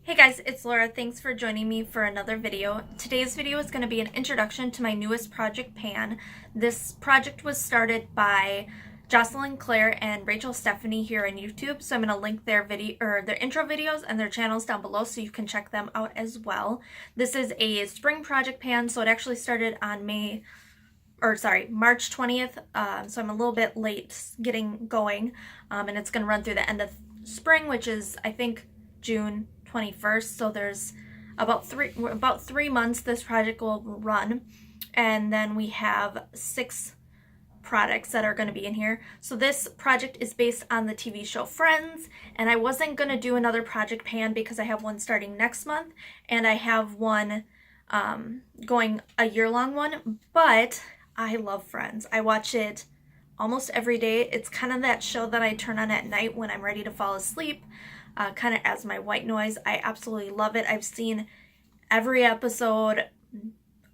Hey guys, it's Laura. Thanks for joining me for another video. Today's video is going to be an introduction to my newest project pan. This project was started by Jocelyn, Claire, and Rachel Stephanie here on YouTube, so I'm going to link their intro videos and their channels down below so you can check them out as well. This is a spring project pan, so it actually started on March 20th, so I'm a little bit late getting going, and it's going to run through the end of spring, which is, I think, June 21st, so there's about three months this project will run, and then we have 6 products that are going to be in here. So this project is based on the TV show Friends, and I wasn't going to do another project pan because I have one starting next month and I have one going a year-long one, but I love Friends. I watch it almost every day. It's kind of that show that I turn on at night when I'm ready to fall asleep, kind of as my white noise. I absolutely love it. I've seen every episode.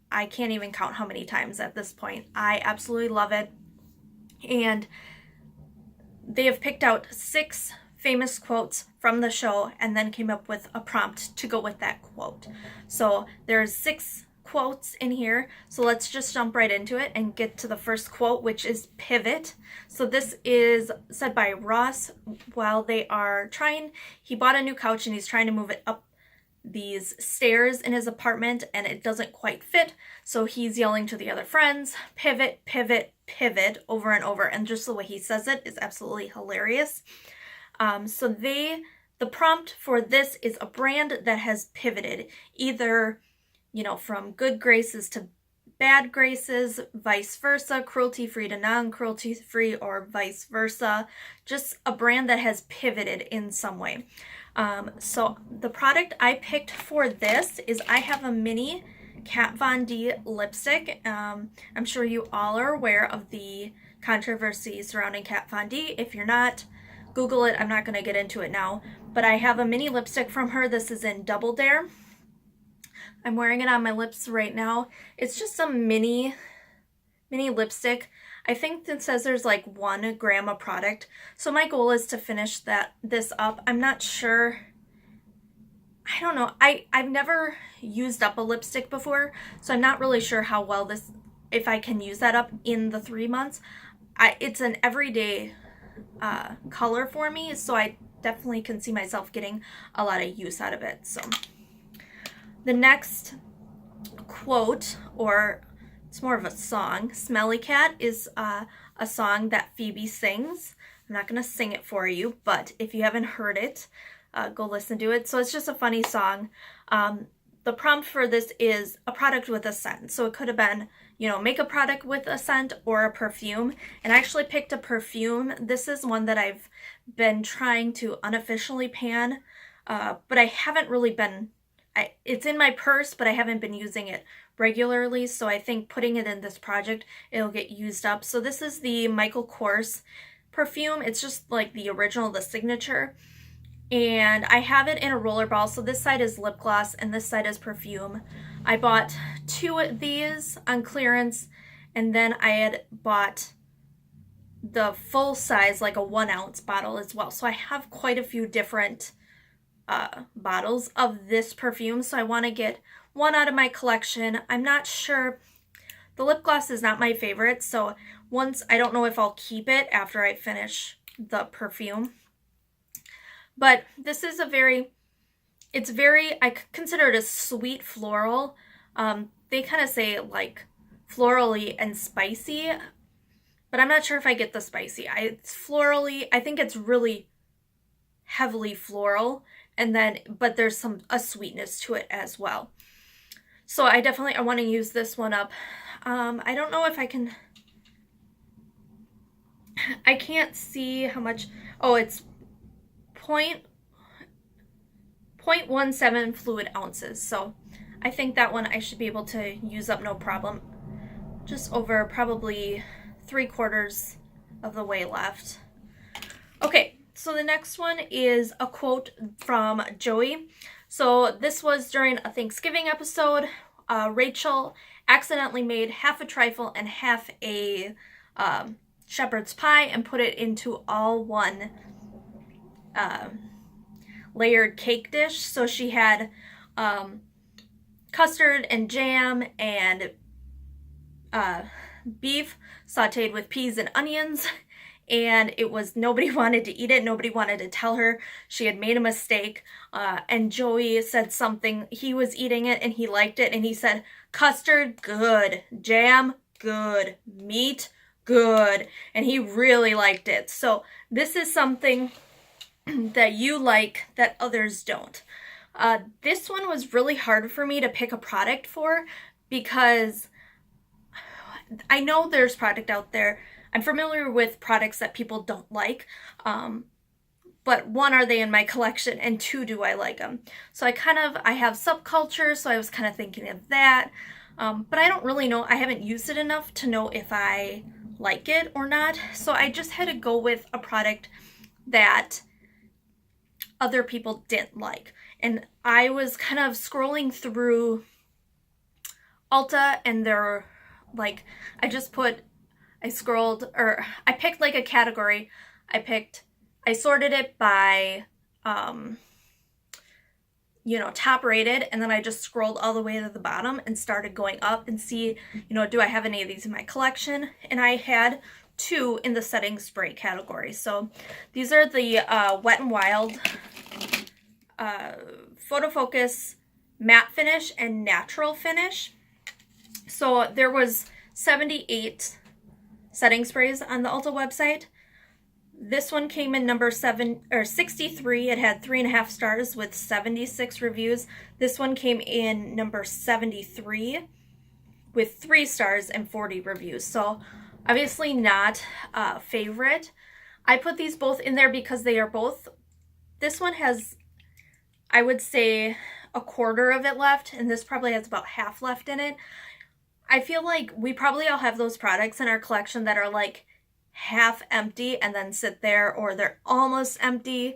I can't even count how many times at this point. I absolutely love it. And they have picked out 6 famous quotes from the show and then came up with a prompt to go with that quote. So there's 6 quotes in here, so let's just jump right into it and get to the first quote, which is pivot. So this is said by Ross while he bought a new couch and he's trying to move it up these stairs in his apartment and it doesn't quite fit, so he's yelling to the other friends, pivot, pivot, pivot, over and over, and just the way he says it is absolutely hilarious. The prompt for this is a brand that has pivoted, either from good graces to bad graces, vice versa, cruelty-free to non-cruelty-free, or vice versa. Just a brand that has pivoted in some way. So the product I picked for this is I have a mini Kat Von D lipstick. I'm sure you all are aware of the controversy surrounding Kat Von D. If you're not, Google it. I'm not going to get into it now. But I have a mini lipstick from her. This is in Double Dare. I'm wearing it on my lips right now. It's just a mini lipstick. I think it says there's like 1 gram of product. So my goal is to finish this up. I'm not sure. I don't know. I've never used up a lipstick before, so I'm not really sure how well if I can use that up in the 3 months. It's an everyday color for me, so I definitely can see myself getting a lot of use out of it. So the next quote, or it's more of a song, Smelly Cat, is a song that Phoebe sings. I'm not going to sing it for you, but if you haven't heard it, go listen to it. So it's just a funny song. The prompt for this is a product with a scent. So it could have been, make a product with a scent or a perfume. And I actually picked a perfume. This is one that I've been trying to unofficially pan, but I haven't really been... it's in my purse, but I haven't been using it regularly, so I think putting it in this project, it'll get used up. So this is the Michael Kors perfume. It's just like the original, the signature. And I have it in a roller ball, so this side is lip gloss and this side is perfume. I bought 2 of these on clearance, and then I had bought the full size, like a 1 ounce bottle as well. So I have quite a few different bottles of this perfume, so I want to get 1 out of my collection. I'm not sure. The lip gloss is not my favorite, so I don't know if I'll keep it after I finish the perfume. But this is I consider it a sweet floral. They kind of say like florally and spicy, but I'm not sure if I get the spicy. It's florally. I think it's really heavily floral, but there's a sweetness to it as well. So I want to use this one up. I don't know if I can. I can't see how much. Oh, it's 0.17 fluid ounces. So I think that one I should be able to use up no problem. Just over probably 3/4 of the way left. Okay. So the next one is a quote from Joey. So this was during a Thanksgiving episode. Rachel accidentally made half a trifle and half a shepherd's pie and put it into all one layered cake dish. So she had custard and jam and beef sauteed with peas and onions, and it was, nobody wanted to eat it. Nobody wanted to tell her she had made a mistake. And Joey said something, he was eating it and he liked it, and he said, custard, good. Jam, good. Meat, good. And he really liked it. So this is something that you like that others don't. This one was really hard for me to pick a product for, because I know there's product out there. I'm familiar with products that people don't like, but one, are they in my collection, and two, do I like them? So I have subculture, so I was kind of thinking of that, but I don't really know. I haven't used it enough to know if I like it or not, so I just had to go with a product that other people didn't like. And I was kind of scrolling through Ulta, and they're like, I picked like a category. I sorted it by, top rated, and then I just scrolled all the way to the bottom and started going up and see, do I have any of these in my collection? And I had 2 in the setting spray category. So these are the Wet n Wild Photo Focus Matte Finish and Natural Finish. So there was 78 setting sprays on the Ulta website. This one came in number 63. It had 3.5 stars with 76 reviews. This one came in number 73 with 3 stars and 40 reviews. So obviously not a favorite. I put these both in there because they are both, this one has, I would say, a quarter of it left, and this probably has about half left in it. I feel like we probably all have those products in our collection that are like half empty and then sit there, or they're almost empty,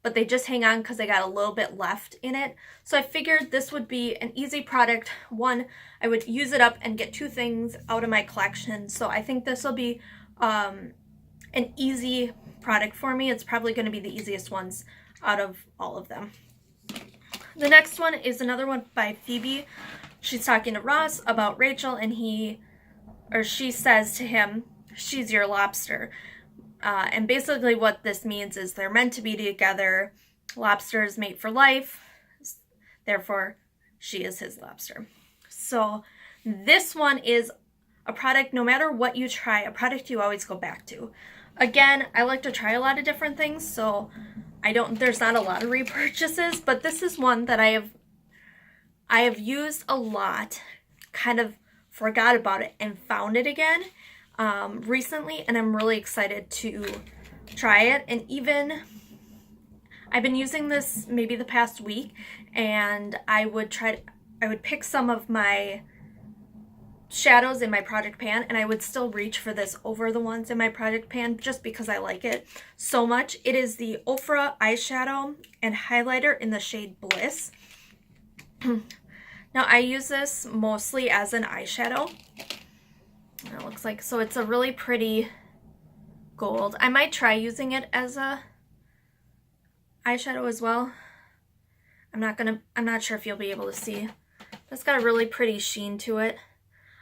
but they just hang on because they got a little bit left in it. So I figured this would be an easy product. One, I would use it up and get 2 things out of my collection. So I think this will be an easy product for me. It's probably going to be the easiest ones out of all of them. The next one is another one by Phoebe. She's talking to Ross about Rachel, and she says to him, she's your lobster. And basically what this means is they're meant to be together. Lobsters mate for life. Therefore, she is his lobster. So this one is a product, no matter what you try, a product you always go back to. Again, I like to try a lot of different things, so there's not a lot of repurchases, but this is one that I have used a lot, kind of forgot about it and found it again recently, and I'm really excited to try it. And even I've been using this maybe the past week, and I would pick some of my shadows in my project pan, and I would still reach for this over the ones in my project pan just because I like it so much. It is the Ofra eyeshadow and highlighter in the shade Bliss. Now I use this mostly as an eyeshadow. It looks like, so it's a really pretty gold. I might try using it as a eyeshadow as well. I'm not sure if you'll be able to see. It's got a really pretty sheen to it.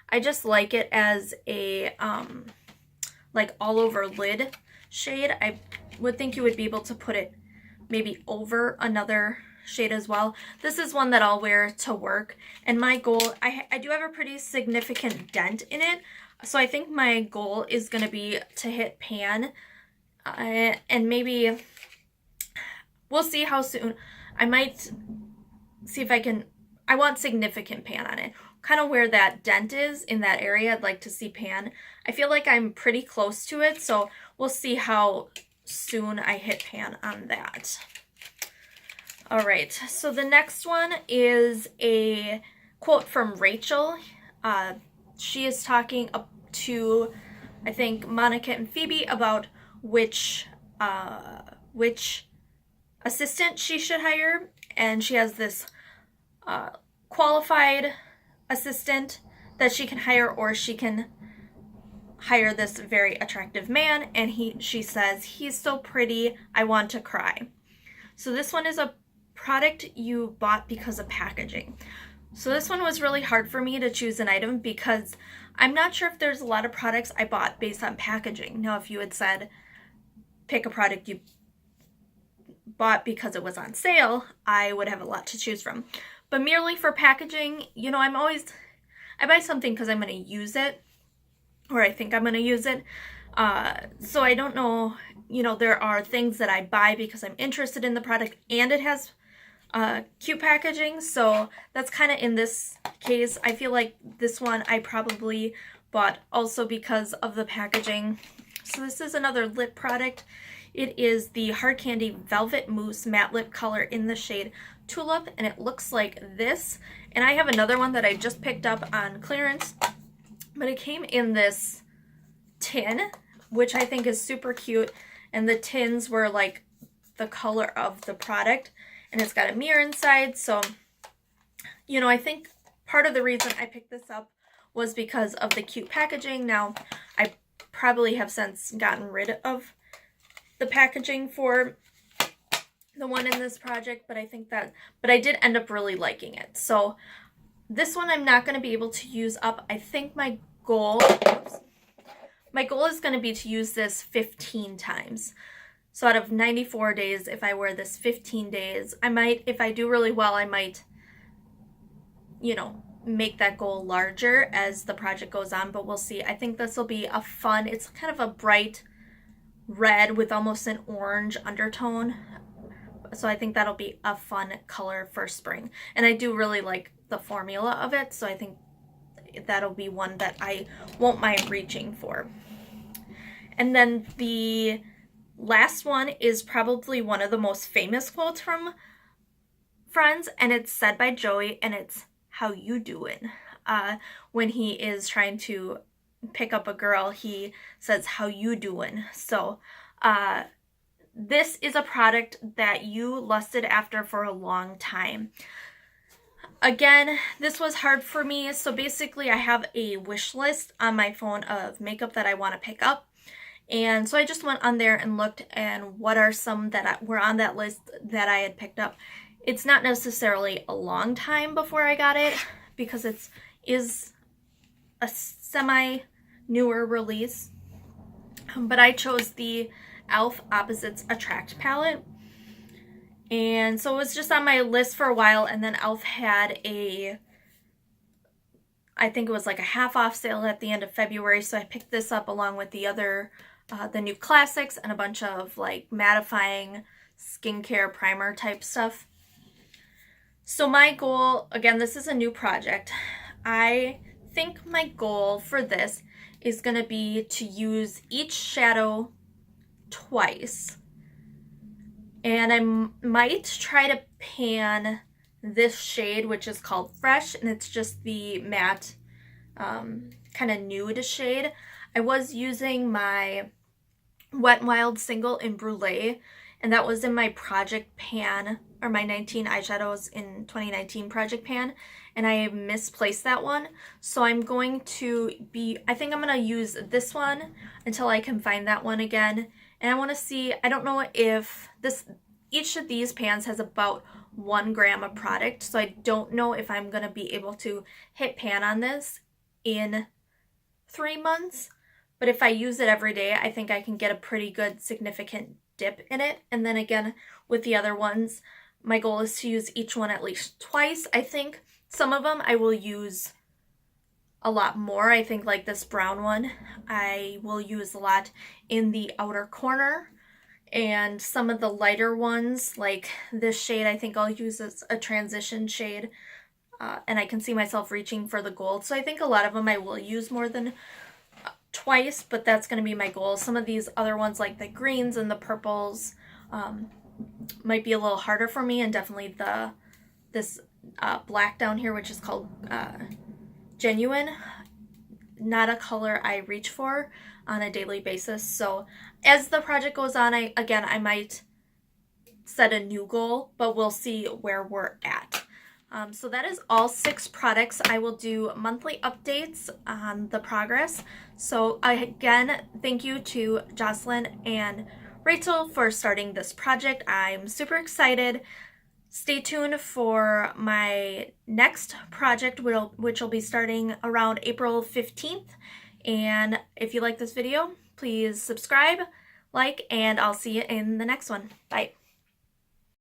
I just like it as a like all over lid shade. I would think you would be able to put it maybe over another shade as well. This is one that I'll wear to work, and my goal, I do have a pretty significant dent in it, so I think my goal is going to be to hit pan, and maybe we'll see how soon. I might see if I can, I want significant pan on it. Kind of where that dent is in that area, I'd like to see pan. I feel like I'm pretty close to it, so we'll see how soon I hit pan on that. All right, so the next one is a quote from Rachel. She is talking up to, I think, Monica and Phoebe about which assistant she should hire, and she has this qualified assistant that she can hire, or she can hire this very attractive man, and she says, he's so pretty, I want to cry. So this one is a product you bought because of packaging. So this one was really hard for me to choose an item because I'm not sure if there's a lot of products I bought based on packaging. Now, if you had said pick a product you bought because it was on sale, I would have a lot to choose from. But merely for packaging, you know, I buy something because I'm going to use it, or I think I'm going to use it. So I don't know, you know, there are things that I buy because I'm interested in the product and it has cute packaging. So that's kind of in this case. I feel like this one I probably bought also because of the packaging. So this is another lip product. It is the Hard Candy Velvet Mousse Matte Lip Color in the shade Tulip, and it looks like this. And I have another one that I just picked up on clearance, but it came in this tin, which I think is super cute. And the tins were like the color of the product, and it's got a mirror inside. So, you know, I think part of the reason I picked this up was because of the cute packaging. Now, I probably have since gotten rid of the packaging for the one in this project, but I did end up really liking it. So this one I'm not going to be able to use up. I think my goal is going to be to use this 15 times. So out of 94 days, if I wear this 15 days, I might, if I do really well, I might, you know, make that goal larger as the project goes on, but we'll see. I think this will be a fun, it's kind of a bright red with almost an orange undertone. So I think that'll be a fun color for spring. And I do really like the formula of it, so I think that'll be one that I won't mind reaching for. And then the last one is probably one of the most famous quotes from Friends, and it's said by Joey, and it's "How you doing?" When he is trying to pick up a girl, he says, "How you doing?" So this is a product that you lusted after for a long time. Again, this was hard for me. So basically I have a wish list on my phone of makeup that I want to pick up. And so I just went on there and looked and what are some that were on that list that I had picked up. It's not necessarily a long time before I got it because it is a semi-newer release. But I chose the e.l.f. Opposites Attract palette. And so it was just on my list for a while, and then e.l.f. had I think it was like a half off sale at the end of February, so I picked this up along with the other, the new classics and a bunch of like mattifying skincare primer type stuff. So my goal, again, this is a new project. I think my goal for this is going to be to use each shadow twice. And I might try to pan this shade, which is called Fresh, and it's just the matte kind of nude shade. I was using my Wet n Wild single in Brulee, and that was in my project pan, or my 19 eyeshadows in 2019 project pan, and I misplaced that one. So I'm going to I think I'm going to use this one until I can find that one again. And I want to see, I don't know if each of these pans has about 1 gram of product, so I don't know if I'm going to be able to hit pan on this in 3 months. But if I use it every day, I think I can get a pretty good significant dip in it. And then again, with the other ones, my goal is to use each one at least twice. I think some of them I will use a lot more. I think like this brown one, I will use a lot in the outer corner. And some of the lighter ones, like this shade, I think I'll use as a transition shade. And I can see myself reaching for the gold. So I think a lot of them I will use more than twice, but that's going to be my goal. Some of these other ones, like the greens and the purples, might be a little harder for me. And definitely this black down here, which is called Genuine, not a color I reach for on a daily basis. So as the project goes on, I might set a new goal, but we'll see where we're at. So that is all 6 products. I will do monthly updates on the progress. So again, thank you to Jocelyn and Rachel for starting this project. I'm super excited. Stay tuned for my next project, which will be starting around April 15th. And if you like this video, please subscribe, like, and I'll see you in the next one. Bye.